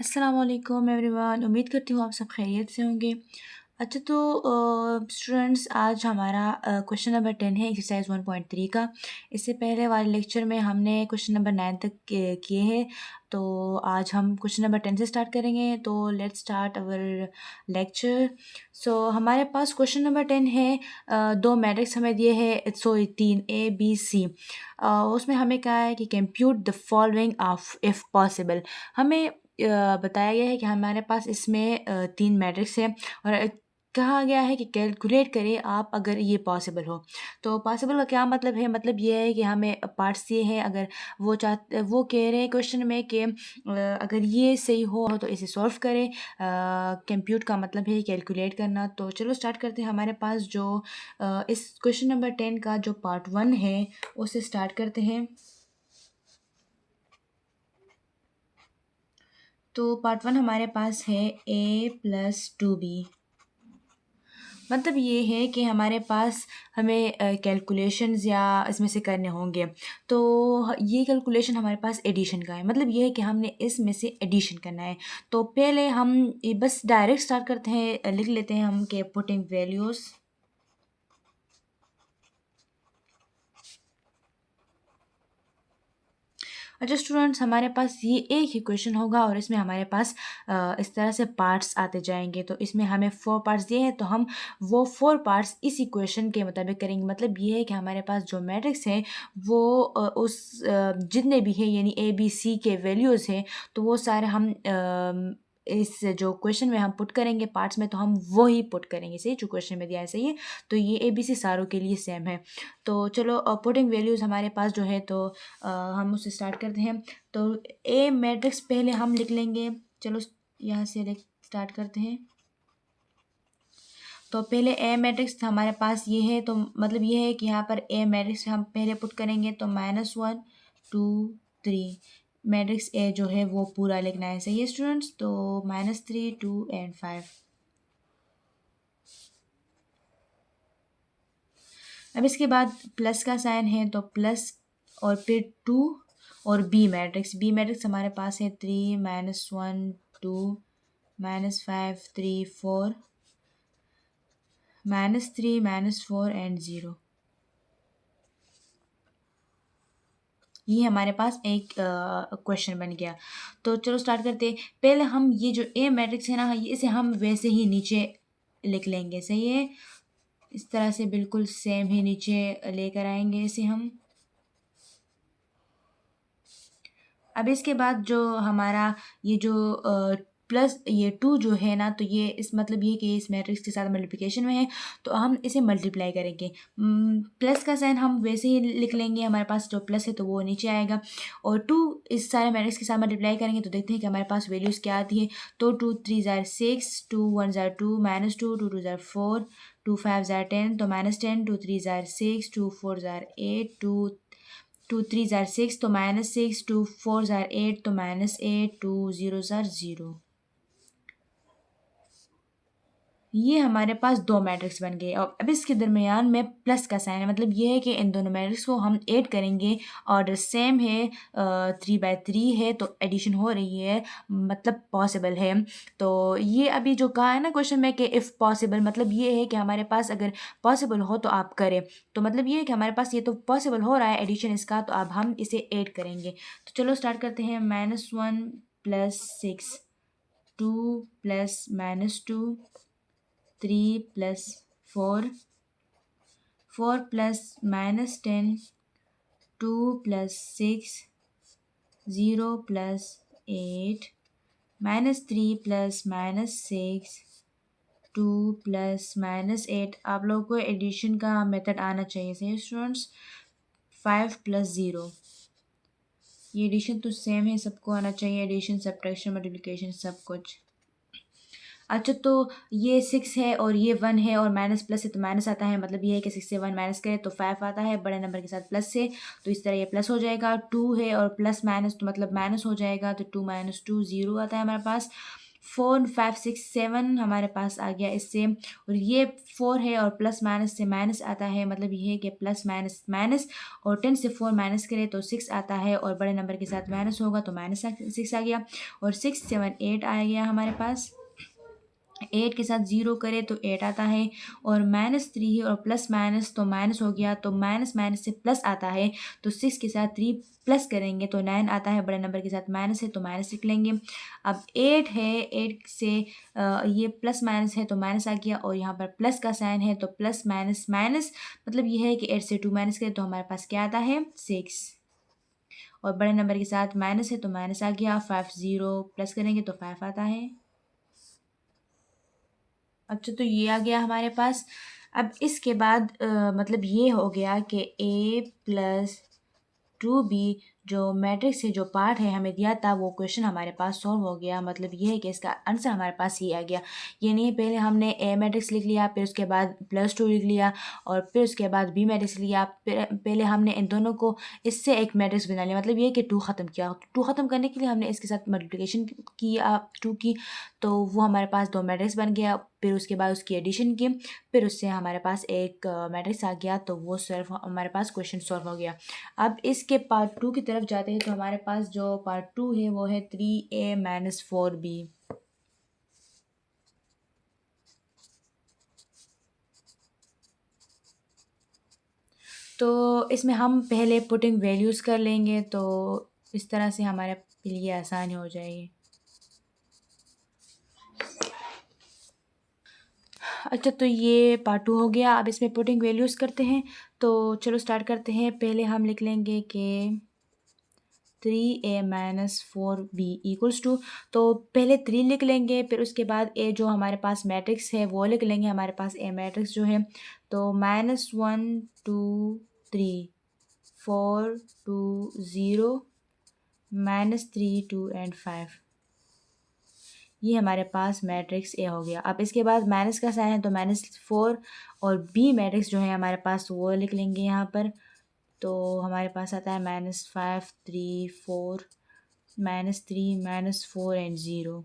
अस्सलाम वालेकुम एवरीवन। उम्मीद करती हूँ आप सब खैरियत से होंगे। अच्छा तो स्टूडेंट्स, आज हमारा क्वेश्चन नंबर 10 है एक्सरसाइज 1.3 का। इससे पहले वाले लेक्चर में हमने क्वेश्चन नंबर 9 तक किए हैं, तो आज हम क्वेश्चन नंबर 10 से स्टार्ट करेंगे। तो लेट्स स्टार्ट अवर लेक्चर। सो हमारे पास क्वेश्चन नंबर 10 है। दो मैट्रिक्स हमें दिए हैं, सॉरी 3 A B C। उसमें हमें कहा है कि compute the following of if possible. हमें बताया गया है कि हमारे पास इसमें तीन मैट्रिक्स है और कहा गया है कि कैलकुलेट करें आप अगर ये पॉसिबल हो। तो पॉसिबल का क्या मतलब है? मतलब ये है कि हमें पार्ट्स ये हैं, अगर वो कह रहे हैं क्वेश्चन में कि अगर ये सही हो तो इसे सॉल्व करें। कंप्यूट का मतलब है कैलकुलेट करना। तो चलो स्टार्ट करते हैं। हमारे पास जो इस क्वेश्चन नंबर 10 का जो पार्ट 1 है उसे स्टार्ट करते हैं। तो पार्ट 1 हमारे पास है A+2B। मतलब ये है कि हमारे पास हमें कैलकुलेशंस या इसमें से करने होंगे। तो ये कैलकुलेशन हमारे पास एडिशन का है। मतलब ये है कि हमने इसमें से एडिशन करना है। तो पहले हम बस डायरेक्ट स्टार्ट करते हैं, लिख लेते हैं हम के पुटिंग वैल्यूज़। अच्छा स्टूडेंट्स, हमारे पास ये एक ही क्वेश्चन होगा और इसमें हमारे पास इस तरह से पार्ट्स आते जाएंगे। तो इसमें हमें 4 पार्ट्स दिए हैं, तो हम वो 4 पार्ट्स इसी क्वेश्चन के मुताबिक करेंगे। मतलब ये है कि हमारे पास जो मैट्रिक्स है वो जितने भी हैं यानी A B C के वैल्यूज़ हैं, तो वो सारे हम इस जो क्वेश्चन में हम पुट करेंगे पार्ट्स में, तो हम वो ही पुट करेंगे। सही, जो क्वेश्चन में दिया है सही है। तो ये ABC सारों के लिए सेम है। तो चलो पुटिंग वैल्यूज़ हमारे पास जो है, तो हम उससे स्टार्ट करते हैं। तो ए मैट्रिक्स पहले हम लिख लेंगे। चलो यहाँ से स्टार्ट करते हैं। तो पहले ए मैट्रिक्स हमारे पास ये है, तो मतलब ये है कि यहाँ पर ए मैट्रिक्स हम पहले पुट करेंगे। तो -1 2 3 मैट्रिक्स ए जो है वो पूरा लिखना है। सही है स्टूडेंट्स। तो -3 2 एंड 5। अब इसके बाद प्लस का साइन है, तो प्लस और फिर 2 और बी मैट्रिक्स हमारे पास है 3 -1 2 -5 3 4 -3 -4 एंड 0। ये हमारे पास एक क्वेश्चन बन गया। तो चलो स्टार्ट करते हैं। पहले हम ये जो ए मैट्रिक्स है ना, इसे हम वैसे ही नीचे लिख लेंगे। सही है, इस तरह से बिल्कुल सेम ही नीचे लेकर आएंगे इसे हम। अब इसके बाद जो हमारा ये जो प्लस ये 2 जो है ना, तो ये इस मतलब ये कि इस मैट्रिक्स के साथ मल्टीप्लिकेशन में है, तो हम इसे मल्टीप्लाई करेंगे। प्लस का साइन हम वैसे ही लिख लेंगे, हमारे पास जो प्लस है तो वो नीचे आएगा। और 2 इस सारे मैट्रिक्स के साथ मल्टीप्लाई करेंगे तो देखते हैं कि हमारे पास वैल्यूज़ क्या आती है। तो 2 3 ज़ार 6 2 1 ज़ार 2 -2 2 2 ज़ार 4 2 5 ज़ार 10। तो -10 2 3 ज़ार 6 2 4 ज़ार 8 2 3 ज़ार 6, तो -6 2 4 ज़ार 8, तो -8 2 0 ज़ार 0। ये हमारे पास दो मैट्रिक्स बन गए। और अब इसके दरमियान में प्लस का साइन है। मतलब ये है कि इन दोनों मैट्रिक्स को हम ऐड करेंगे। ऑर्डर सेम है, 3/3 है, तो एडिशन हो रही है, मतलब पॉसिबल है। तो ये अभी जो कहा है ना क्वेश्चन में कि इफ़ पॉसिबल, मतलब ये है कि हमारे पास अगर पॉसिबल हो तो आप करें। तो मतलब ये है कि हमारे पास ये तो पॉसिबल हो रहा है एडिशन इसका, तो अब हम इसे ऐड करेंगे। तो चलो स्टार्ट करते हैं। -1 + 6 2 + -2 3 + 4 4 + -10 2 + 6 0 + 8 -3 + -6 2 + -8। आप लोगों को एडिशन का मेथड आना चाहिए। सही स्टूडेंट्स। 5 + 0, ये एडिशन तो सेम है, सबको आना चाहिए। एडिशन सब्ट्रैक्शन मल्टीप्लिकेशन सब कुछ। अच्छा तो ये 6 है और ये 1 है और माइनस प्लस है, तो माइनस आता है। मतलब ये है कि 6 से 1 माइनस करें तो 5 आता है बड़े नंबर के साथ प्लस से। तो इस तरह ये प्लस हो जाएगा। 2 है और प्लस माइनस, तो मतलब माइनस हो जाएगा। तो 2 - 2 0 आता है हमारे पास। 4 5 6 7 हमारे पास आ गया इससे, और ये 4 है और प्लस माइनस से माइनस आता है, मतलब ये है कि प्लस माइनस माइनस, और 10 से 4 माइनस करें तो 6 आता है, और बड़े नंबर के साथ माइनस होगा तो माइनस 6 आ गया, और 6 7 8 आ गया हमारे पास। 8 के साथ 0 करें तो 8 आता है, और -3 है और प्लस माइनस तो माइनस हो गया, तो माइनस माइनस से प्लस आता है, तो 6 के साथ 3 प्लस करेंगे तो 9 आता है, बड़े नंबर के साथ माइनस है तो माइनस लिख लेंगे। अब 8 है, 8 से ये प्लस माइनस है तो माइनस आ गया, और यहाँ पर प्लस का साइन है तो प्लस माइनस माइनस, मतलब ये है कि 8 से 2 माइनस करें तो हमारे पास क्या आता है 6, और बड़े नंबर के साथ माइनस है तो माइनस आ गया। 5 0 प्लस करेंगे तो 5 आता है। अच्छा, तो ये आ गया हमारे पास। अब इसके बाद मतलब ये हो गया कि A+2B जो मैट्रिक्स है, जो पार्ट है हमें दिया था, वो क्वेश्चन हमारे पास सॉल्व हो गया। मतलब ये है कि इसका आंसर हमारे पास ही आ गया। ये नहीं पहले हमने A मैट्रिक्स लिख लिया, फिर उसके बाद +2 लिख लिया, और फिर उसके बाद B मैट्रिक्स लिया, पहले हमने इन दोनों को इससे एक मैट्रिक्स बना लिया। मतलब ये कि 2 ख़त्म किया, 2 ख़त्म करने के लिए हमने इसके साथ मल्टीप्लिकेशन किया 2 की, तो वो हमारे पास 2 मैट्रिक्स बन गया। फिर उसके बाद उसकी एडिशन की, फिर उससे हमारे पास एक मैट्रिक्स आ गया, तो वो सिर्फ हमारे पास क्वेश्चन सॉल्व हो गया। अब इसके पार्ट 2 की तरफ जाते हैं, तो हमारे पास जो पार्ट 2 है वो है 3A - 4B। तो इसमें हम पहले पुटिंग वैल्यूज़ कर लेंगे, तो इस तरह से हमारे लिए आसानी हो जाएगी। अच्छा, तो ये पार्ट 2 हो गया। अब इसमें पुटिंग वैल्यूज़ करते हैं, तो चलो स्टार्ट करते हैं। पहले हम लिख लेंगे कि 3A - 4B = तो पहले 3 लिख लेंगे, फिर उसके बाद ए जो हमारे पास मैट्रिक्स है वो लिख लेंगे। हमारे पास ए मैट्रिक्स जो है, तो -1 2 3 4 2 0 -3 2 एंड 5, ये हमारे पास मैट्रिक्स ए हो गया। अब इसके बाद माइनस का साइन है तो -4, और बी मैट्रिक्स जो है हमारे पास वो लिख लेंगे यहाँ पर। तो हमारे पास आता है -5 3 4 -3 -4 एंड 0,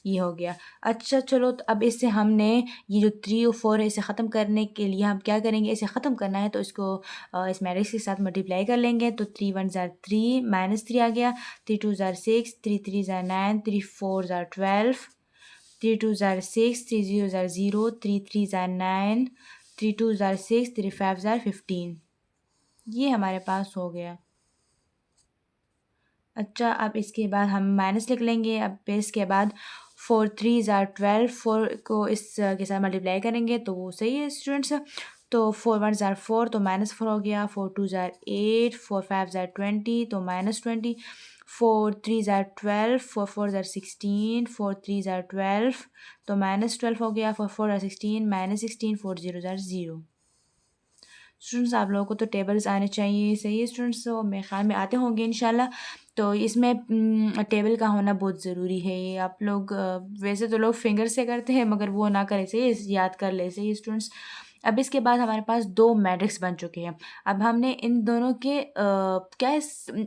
ये हो गया। अच्छा चलो, तो अब इससे हमने ये जो 3 और 4 है इसे ख़त्म करने के लिए हम क्या करेंगे, इसे ख़त्म करना है तो इसको इस मैट्रिक्स के साथ मल्टीप्लाई कर लेंगे। तो 3 1 ज़ार 3 -3 आ गया, 3 2 ज़ार 6 3 3 ज़ार 9 3 4 ज़ार 12 3 2 ज़ार 6 3 0 ज़ार 0 3 3 ज़ार 9 3 2 ज़ार 6 3 5 ज़ार 15, ये हमारे पास हो गया। अच्छा, अब इसके बाद हम माइनस लिख लेंगे। अब बेस के बाद 4 3 ज़ार 12, 4 को इस के साथ मल्टीप्लाई करेंगे तो वो सही है स्टूडेंट्स। तो 4 1 ज़ार 4 तो -4 हो गया, 4 2 ज़ार 8 4 5 ज़ार 20 तो -20, 4 3 ज़ार 12 4 4 ज़ार 16 4 3 ज़ार 12 तो -12 हो गया, 4 4 ज़ार 16 -16 4 0 ज़ार 0। स्टूडेंट्स, आप लोगों को तो टेबल्स आने चाहिए, सही है स्टूडेंट्स, तो मेरे ख्याल में आते होंगे इंशाल्लाह। तो इसमें टेबल का होना बहुत ज़रूरी है। ये आप लोग वैसे तो लोग फिंगर से करते हैं, मगर वो ना करें, सही है, याद कर ले, सही है स्टूडेंट्स। अब इसके बाद हमारे पास 2 मैट्रिक्स बन चुके हैं। अब हमने इन दोनों के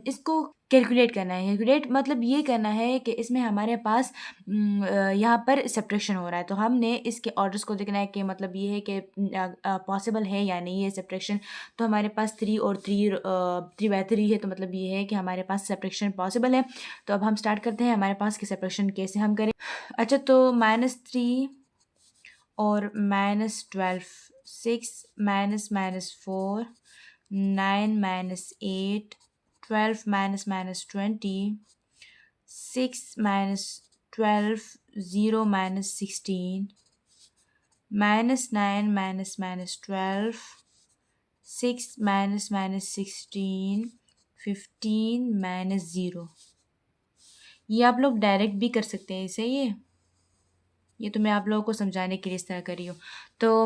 इसको कैलकुलेट करना है। कैलकुलेट मतलब ये करना है कि इसमें हमारे पास यहाँ पर सब्ट्रैक्शन हो रहा है, तो हमने इसके ऑर्डर्स को देखना है कि मतलब ये है कि पॉसिबल है या नहीं है सब्ट्रैक्शन। तो हमारे पास 3 और 3/3 है, तो मतलब ये है कि हमारे पास सब्ट्रैक्शन पॉसिबल है। तो अब हम स्टार्ट करते हैं हमारे पास कि सब्ट्रैक्शन कैसे हम करें। अच्छा, तो -3 और -12 6 -4 9 -8 12 -20 6 -12 0 -16 -9 -12 6 -16 15 -0। ये आप लोग डायरेक्ट भी कर सकते हैं, सही है। ये तो मैं आप लोगों को समझाने के लिए इस तरह कर रही हूँ। तो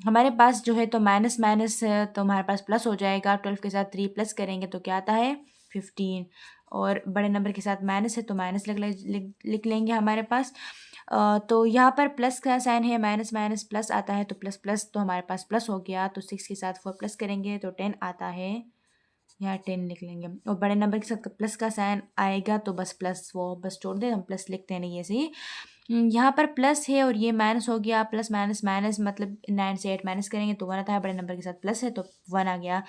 हमारे पास जो है, तो माइनस माइनस है तो हमारे पास प्लस हो जाएगा। 12 के साथ 3 प्लस करेंगे तो क्या आता है 15, और बड़े नंबर के साथ माइनस है तो माइनस लिख लेंगे हमारे पास। तो यहाँ पर प्लस का साइन है, माइनस माइनस प्लस आता है, तो प्लस प्लस तो हमारे पास प्लस हो गया। तो 6 के साथ 4 प्लस करेंगे तो 10 आता है। यहाँ 10 लिख लेंगे, और बड़े नंबर के साथ प्लस का साइन आएगा तो बस प्लस वो बस छोड़ दे, हम प्लस लिखते हैं नहीं ऐसे ही। यहाँ पर प्लस है और ये माइनस हो गया, प्लस माइनस माइनस मतलब 9 से 8 माइनस करेंगे तो 1 आता है, बड़े नंबर के साथ प्लस है तो 1 आ गया।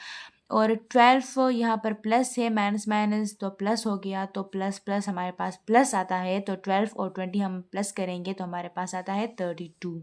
और 12 यहाँ पर प्लस है, माइनस माइनस तो प्लस हो गया, तो प्लस प्लस हमारे पास प्लस आता है, तो 12 और 20 हम प्लस करेंगे तो हमारे पास आता है 32।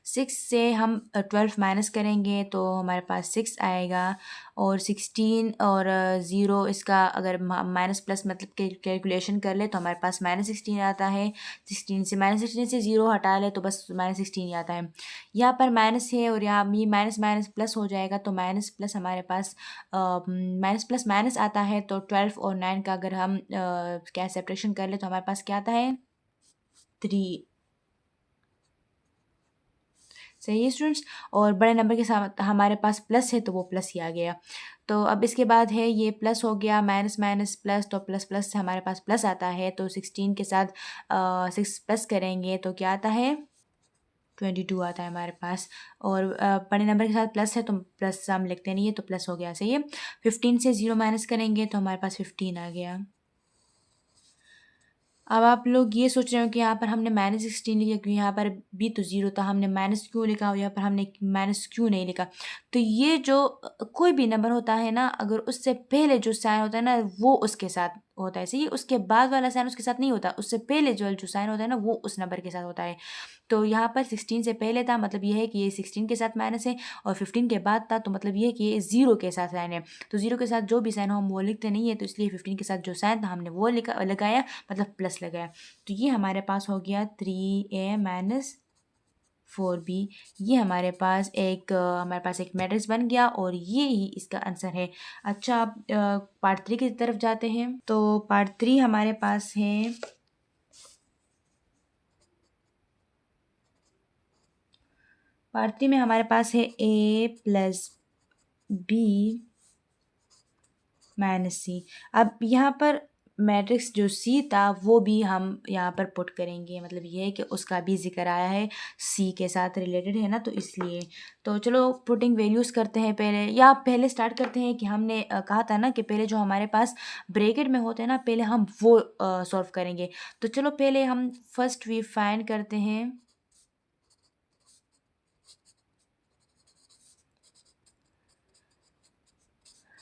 6 से हम 12 माइनस करेंगे तो हमारे पास 6 आएगा, और 16 और 0 इसका अगर माइनस प्लस मतलब कैलकुलेशन कर ले तो हमारे पास -16 आता है। 16 से -16 से 0 हटा ले तो बस -16 ही आता है। यहाँ पर माइनस है और यहाँ ये माइनस माइनस प्लस हो जाएगा, तो माइनस प्लस हमारे पास माइनस प्लस माइनस आता है, तो 12 और 9 का अगर हम क्या सेपरेशन कर ले तो हमारे पास क्या आता है 3। सही है स्टूडेंट्स, और बड़े नंबर के साथ हमारे पास प्लस है तो वो प्लस ही आ गया। तो अब इसके बाद है ये प्लस हो गया, माइनस माइनस प्लस, तो प्लस प्लस से हमारे पास प्लस आता है, तो 16 के साथ 6 प्लस करेंगे तो क्या आता है 22 आता है हमारे पास। और बड़े नंबर के साथ प्लस है तो प्लस हम लिखते नहीं है तो प्लस हो गया। सही है, 15 से 0 माइनस करेंगे तो हमारे पास 15 आ गया। अब आप लोग ये सोच रहे हो कि यहाँ पर हमने -16 लिखा, क्योंकि यहाँ पर भी तो 0 था, हमने माइनस क्यों लिखा, और यहाँ पर हमने माइनस क्यों नहीं लिखा। तो ये जो कोई भी नंबर होता है ना, अगर उससे पहले जो साइन होता है ना वो उसके साथ होता है। सही है, उसके बाद वाला साइन उसके साथ नहीं होता, उससे पहले जो साइन होता है ना वो उस नंबर के साथ होता है। तो यहाँ पर 16 से पहले था, मतलब ये है कि ये 16 के साथ माइनस है, और 15 के बाद था तो मतलब ये है कि ये 0 के साथ साइन है। तो 0 के साथ जो भी साइन हो हम वो लिखते नहीं है, तो इसलिए 15 के साथ जो साइन था हमने वो लगाया, मतलब प्लस लगाया। तो ये हमारे पास हो गया 3a माइनस 4b। ये हमारे पास एक मैट्रिक्स बन गया, और ये ही इसका आंसर है। अच्छा, आप पार्ट 3 की तरफ जाते हैं। तो पार्ट 3 हमारे पास है, पार्ट 3 में हमारे पास है a प्लस बी माइनस सी। अब यहाँ पर मैट्रिक्स जो सी था वो भी हम यहाँ पर पुट करेंगे, मतलब ये है कि उसका भी जिक्र आया है, सी के साथ रिलेटेड है ना, तो इसलिए। तो चलो पुटिंग वैल्यूज़ करते हैं पहले, या पहले स्टार्ट करते हैं कि हमने कहा था ना कि पहले जो हमारे पास ब्रैकेट में होते हैं ना पहले हम वो सॉल्व करेंगे। तो चलो पहले हम फर्स्ट वी फाइंड करते हैं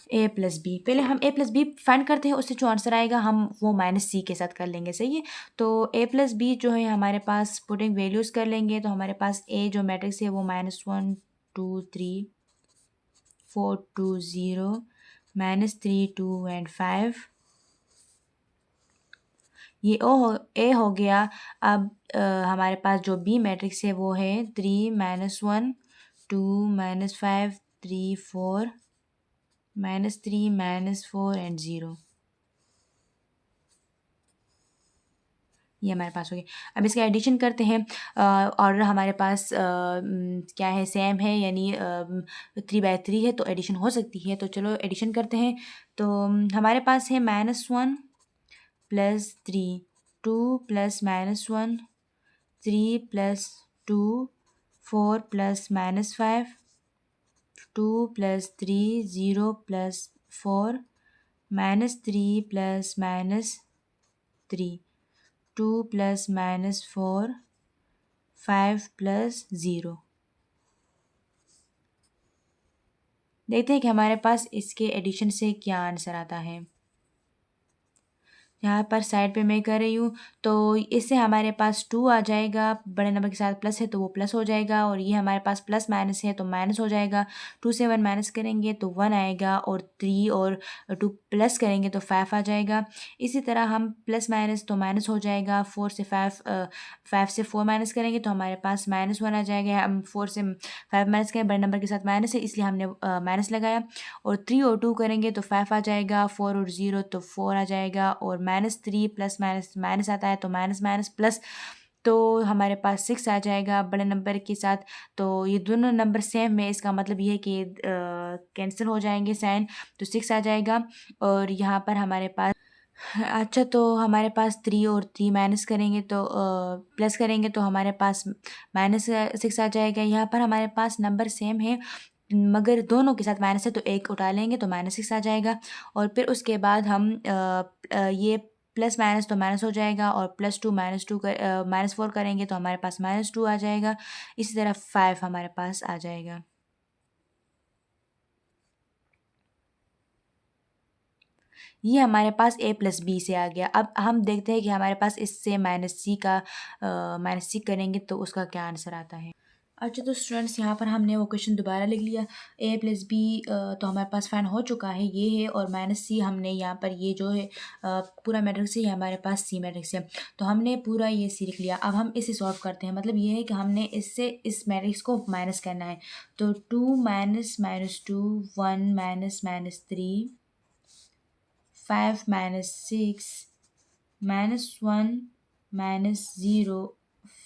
ए प्लस बी। पहले हम ए प्लस बी फाइंड करते हैं, उससे जो आंसर आएगा हम वो माइनस सी के साथ कर लेंगे। सही है, तो ए प्लस बी जो है हमारे पास पुटिंग वैल्यूज़ कर लेंगे, तो हमारे पास ए जो मैट्रिक्स है वो -1 2 3 4 2 0 -3 2 एंड 5। ये ए हो गया। अब हमारे पास जो बी मैट्रिक्स है वो है 3 -1 2 -5 3 4 -3 -4 एंड 0। ये हमारे पास हो गया। अब इसका एडिशन करते हैं, और हमारे पास क्या है सेम है, यानी 3/3 है तो एडिशन हो सकती है। तो चलो एडिशन करते हैं। तो हमारे पास है -1 plus 3 2 plus -1 3 plus 2 4 plus -5 2 plus 3 0 plus 4 -3 plus -3 2 plus -4 5 plus 0। देखते हैं कि हमारे पास इसके एडिशन से क्या आंसर आता है। यहाँ पर साइड पे मैं कर रही हूँ, तो इससे हमारे पास 2 आ जाएगा, बड़े नंबर के साथ प्लस है तो वो प्लस हो जाएगा, और ये हमारे पास प्लस माइनस है तो माइनस हो जाएगा। 2 से 1 माइनस करेंगे तो 1 आएगा, और 3 और 2 प्लस करेंगे तो 5 आ जाएगा। इसी तरह हम प्लस माइनस तो माइनस हो जाएगा, 4 से 5 5 से 4 माइनस करेंगे तो हमारे पास -1 आ जाएगा। हम 4 से 5 माइनस करें, बड़े नंबर के साथ माइनस है इसलिए हमने माइनस लगाया, और 3 और 2 करेंगे तो 5 आ जाएगा, 4 और 0 तो 4 आ जाएगा, और -3 प्लस माइनस माइनस आता है तो माइनस माइनस प्लस, तो हमारे पास 6 आ जाएगा बड़े नंबर के साथ। तो ये दोनों नंबर सेम है, इसका मतलब ये है कि कैंसिल हो जाएंगे साइन, तो 6 आ जाएगा। और यहाँ पर हमारे पास अच्छा, तो हमारे पास 3 और 3 माइनस करेंगे तो प्लस करेंगे तो हमारे पास -6 आ जाएगा। यहाँ पर हमारे पास नंबर सेम है मगर दोनों के साथ माइनस है तो एक उठा लेंगे तो -6 आ जाएगा। और फिर उसके बाद हम ये प्लस माइनस तो माइनस हो जाएगा, और +2 -2 -4 करेंगे तो हमारे पास -2 आ जाएगा। इसी तरह 5 हमारे पास आ जाएगा। ये हमारे पास a + b से आ गया। अब हम देखते हैं कि हमारे पास इससे -c करेंगे तो उसका क्या आंसर आता है। अच्छा, तो स्टूडेंट्स यहाँ पर हमने वो क्वेश्चन दोबारा लिख लिया। a + b तो हमारे पास फाइंड हो चुका है, ये है, और -c हमने यहाँ पर ये जो है पूरा मैट्रिक्स है, ये हमारे पास c मैट्रिक्स है, तो हमने पूरा ये c लिख लिया। अब हम इसे सॉल्व करते हैं, मतलब ये है कि हमने इससे इस मैट्रिक्स को माइनस करना है। तो 2 - -2 1 - -3 5 - 6 -1 -0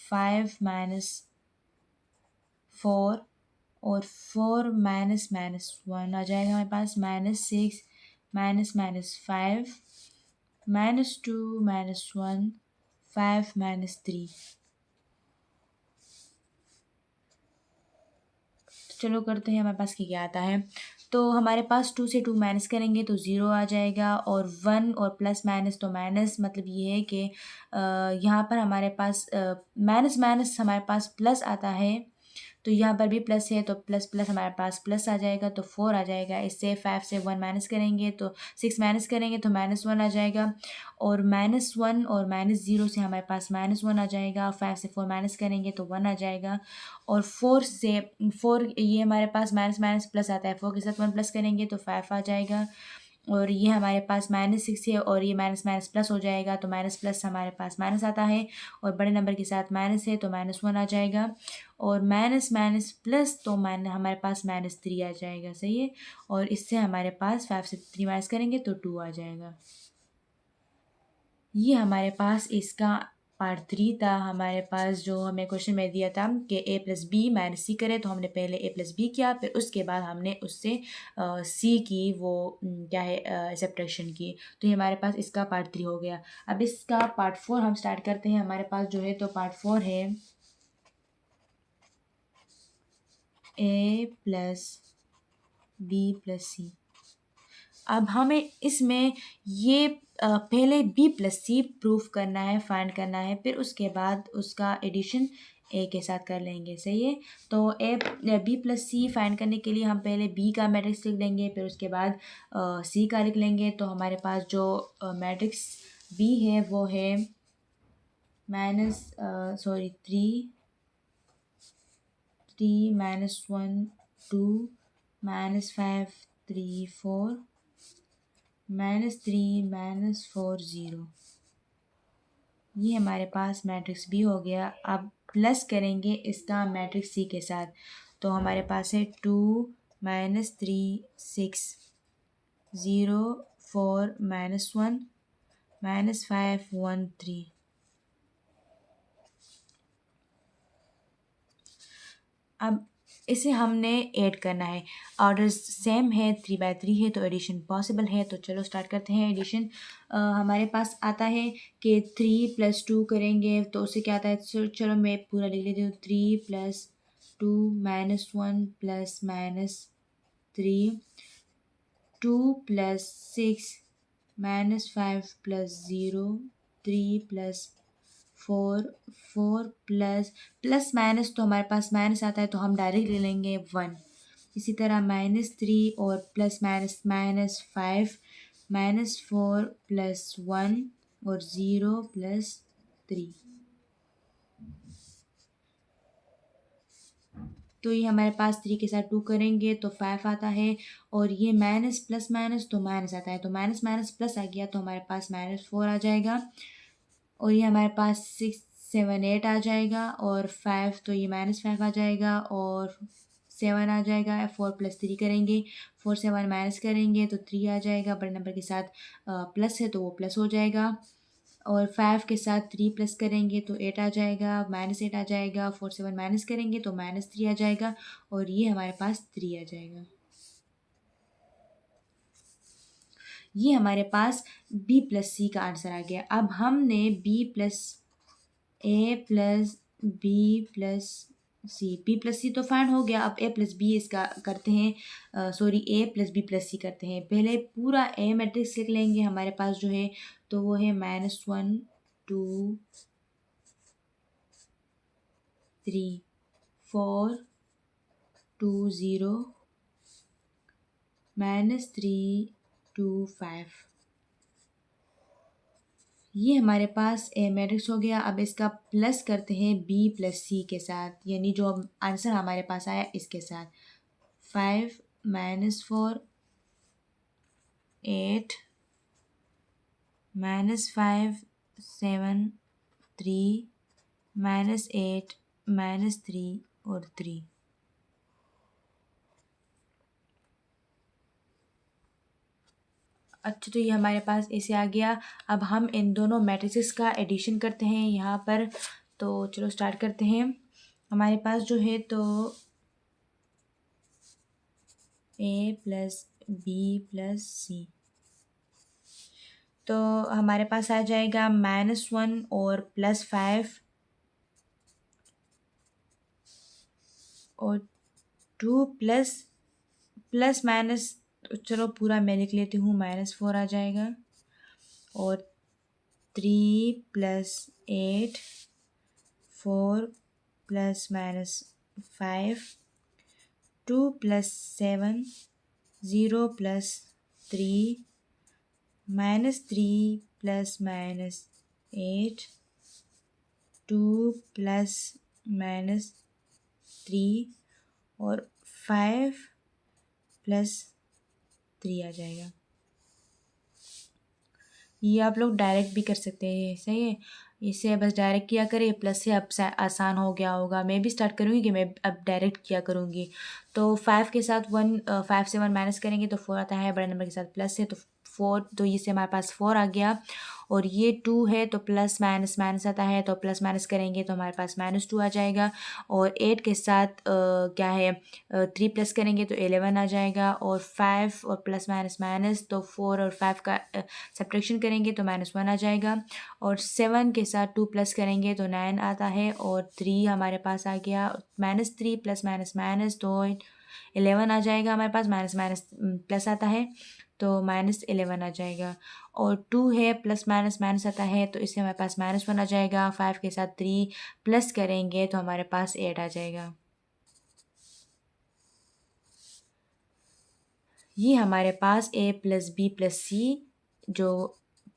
5 -4 और 4 -1 आ जाएगा हमारे पास, -6 -5 -2 -1 5 -3। चलो करते हैं हमारे पास क्या आता है। तो हमारे पास 2 से 2 माइनस करेंगे तो 0 आ जाएगा, और 1 और प्लस माइनस तो माइनस, मतलब ये है कि यहाँ पर हमारे पास माइनस माइनस हमारे पास प्लस आता है, तो यहाँ पर भी प्लस है तो प्लस प्लस हमारे पास प्लस आ जाएगा, तो 4 आ जाएगा। इससे 5 से 1 माइनस करेंगे तो 6 माइनस करेंगे तो -1 आ जाएगा, और -1 और -0 से हमारे पास -1 आ जाएगा। 5 से 4 माइनस करेंगे तो 1 आ जाएगा, और 4 ये हमारे पास माइनस माइनस प्लस आता है, 4 के साथ 1 प्लस करेंगे तो 5 आ जाएगा। और ये हमारे पास -6 है, और ये माइनस माइनस प्लस हो जाएगा, तो माइनस प्लस हमारे पास माइनस आता है, और बड़े नंबर के साथ माइनस है तो -1 आ जाएगा, और माइनस माइनस प्लस तो हमारे पास -3 आ जाएगा। सही है, और इससे हमारे पास 5 से 3 माइनस करेंगे तो 2 आ जाएगा। ये हमारे पास इसका पार्ट 3 था। हमारे पास जो हमें क्वेश्चन में दिया था कि a + b -c करें, तो हमने पहले a + b किया, फिर उसके बाद हमने उससे c की वो क्या है सब्ट्रैक्शन की। तो ये हमारे पास इसका पार्ट 3 हो गया। अब इसका पार्ट 4 हम स्टार्ट करते हैं। हमारे पास जो है तो पार्ट 4 है a + b + c। अब हमें इसमें ये पहले b + c प्रूफ करना है, फाइंड करना है, फिर उसके बाद उसका एडिशन a के साथ कर लेंगे। सही है, तो b + c फाइंड करने के लिए हम पहले b का मैट्रिक्स लिख लेंगे, फिर उसके बाद c का लिख लेंगे। तो हमारे पास जो मैट्रिक्स b है वो है -3 -1 2 -5 3 4 -3 -4 0। ये हमारे पास मैट्रिक्स B हो गया। अब प्लस करेंगे इसका मैट्रिक्स C के साथ, तो हमारे पास है 2 -3 6 0 4 -1 -5 1 3। अब इसे हमने ऐड करना है, ऑर्डर सेम है, 3/3 है, तो एडिशन पॉसिबल है। तो चलो स्टार्ट करते हैं एडिशन। हमारे पास आता है कि 3 + 2 करेंगे तो उससे क्या आता है। चलो मैं पूरा लिख लेती हूँ। 3 + 2 -1 + -3 2 + 6 -5 + 0 3 + 4 4 प्लस माइनस तो हमारे पास माइनस आता है, तो हम डायरेक्ट ले लेंगे 1। इसी तरह -3 और प्लस माइनस -5 -4 + 1 और 0 + 3। तो ये हमारे पास 3 के साथ 2 करेंगे तो 5 आता है, और ये माइनस प्लस माइनस तो माइनस आता है, तो माइनस माइनस प्लस आ गया, तो हमारे पास -4 आ जाएगा, और ये हमारे पास 6 7 8 आ जाएगा, और 5 तो ये -5 आ जाएगा, और 7 आ जाएगा। 4 + 3 करेंगे, 4 से 1 माइनस करेंगे तो 3 आ जाएगा। बड़े नंबर के साथ प्लस है तो वो प्लस हो जाएगा, और 5 के साथ 3 प्लस करेंगे तो 8 आ जाएगा, -8 आ जाएगा। 4 से 1 माइनस करेंगे तो -3 आ जाएगा, और ये हमारे पास 3 आ जाएगा। ये हमारे पास b + c का आंसर आ गया। अब हमने a + b + C, B plus C तो फाइंड हो गया। अब ए प्लस बी इसका करते हैं, सॉरी ए प्लस बी प्लस सी करते हैं। पहले पूरा ए मैट्रिक्स लिख लेंगे हमारे पास जो है, तो वो है -1 2 3 4 2 0 -3 2 5। ये हमारे पास ए मैट्रिक्स हो गया। अब इसका प्लस करते हैं बी प्लस सी के साथ, यानी जो आंसर हमारे पास आया इसके साथ। 5 -4 8 -5 7 3 -8 -3 और 3। अच्छा, तो ये हमारे पास ऐसे आ गया। अब हम इन दोनों मैट्रिसेस का एडिशन करते हैं यहाँ पर। तो चलो स्टार्ट करते हैं। हमारे पास जो है तो ए प्लस बी प्लस सी, तो हमारे पास आ जाएगा -1 और +5 और 2 प्लस प्लस माइनस, चलो पूरा मैं लिख लेती हूँ, -4 आ जाएगा। और 3 + 8 4 ± 5 2 + 7 0 + 3 -3 ± 8 2 ± 3 और 5 + 3 आ जाएगा। ये आप लोग डायरेक्ट भी कर सकते हैं, सही है। इसे बस डायरेक्ट किया करें, प्लस से अब आसान हो गया होगा। मैं भी स्टार्ट करूँगी कि मैं अब डायरेक्ट किया करूँगी। तो 5 के साथ 1, 5 से 1 माइनस करेंगे तो 4 आता है। बड़े नंबर के साथ प्लस है तो 4, तो इससे हमारे पास 4 आ गया। और ये 2 है तो प्लस माइनस माइनस आता है, तो प्लस माइनस करेंगे तो हमारे पास -2 आ जाएगा। और 8 के साथ क्या है 3 प्लस करेंगे तो 11 आ जाएगा। और 5 और प्लस माइनस माइनस, तो 4 और 5 का सब्ट्रैक्शन करेंगे तो -1 आ जाएगा। और 7 के साथ 2 प्लस करेंगे तो 9 आता है। और 3 हमारे पास आ गया, -3 प्लस माइनस माइनस तो 11 आ जाएगा हमारे पास। माइनस माइनस प्लस आता है तो -11 आ जाएगा। और 2 है प्लस माइनस माइनस आता है, तो इससे हमारे पास -1 आ जाएगा। 5 के साथ 3 प्लस करेंगे तो हमारे पास 8 आ जाएगा। ये हमारे पास ए प्लस बी प्लस सी जो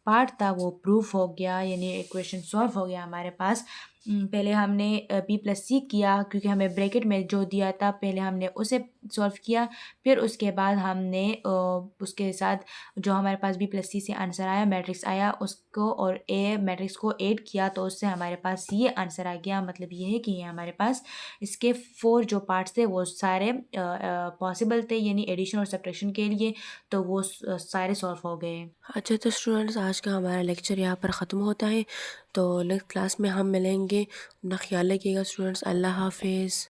पार्ट था वो प्रूफ हो गया, यानी इक्वेशन सॉल्व हो गया हमारे पास। पहले हमने बी प्लस सी किया, क्योंकि हमें ब्रैकेट में जो दिया था पहले हमने उसे सॉल्व किया। फिर उसके बाद हमने उसके साथ जो हमारे पास बी प्लस सी से आंसर आया, मैट्रिक्स आया, उसको और ए मैट्रिक्स को ऐड किया, तो उससे हमारे पास ये आंसर आ गया। मतलब ये है कि ये हमारे पास इसके 4 जो पार्ट्स थे वो सारे पॉसिबल थे, यानी एडिशन और सब्ट्रैक्शन के लिए, तो वो सारे सॉल्व हो गए। अच्छा, तो स्टूडेंट्स आज का हमारा लेक्चर यहाँ पर ख़त्म होता है। तो नेक्स्ट क्लास में हम मिलेंगे। अपना ख्याल रखिएगा स्टूडेंट्स। अल्लाह हाफिज़।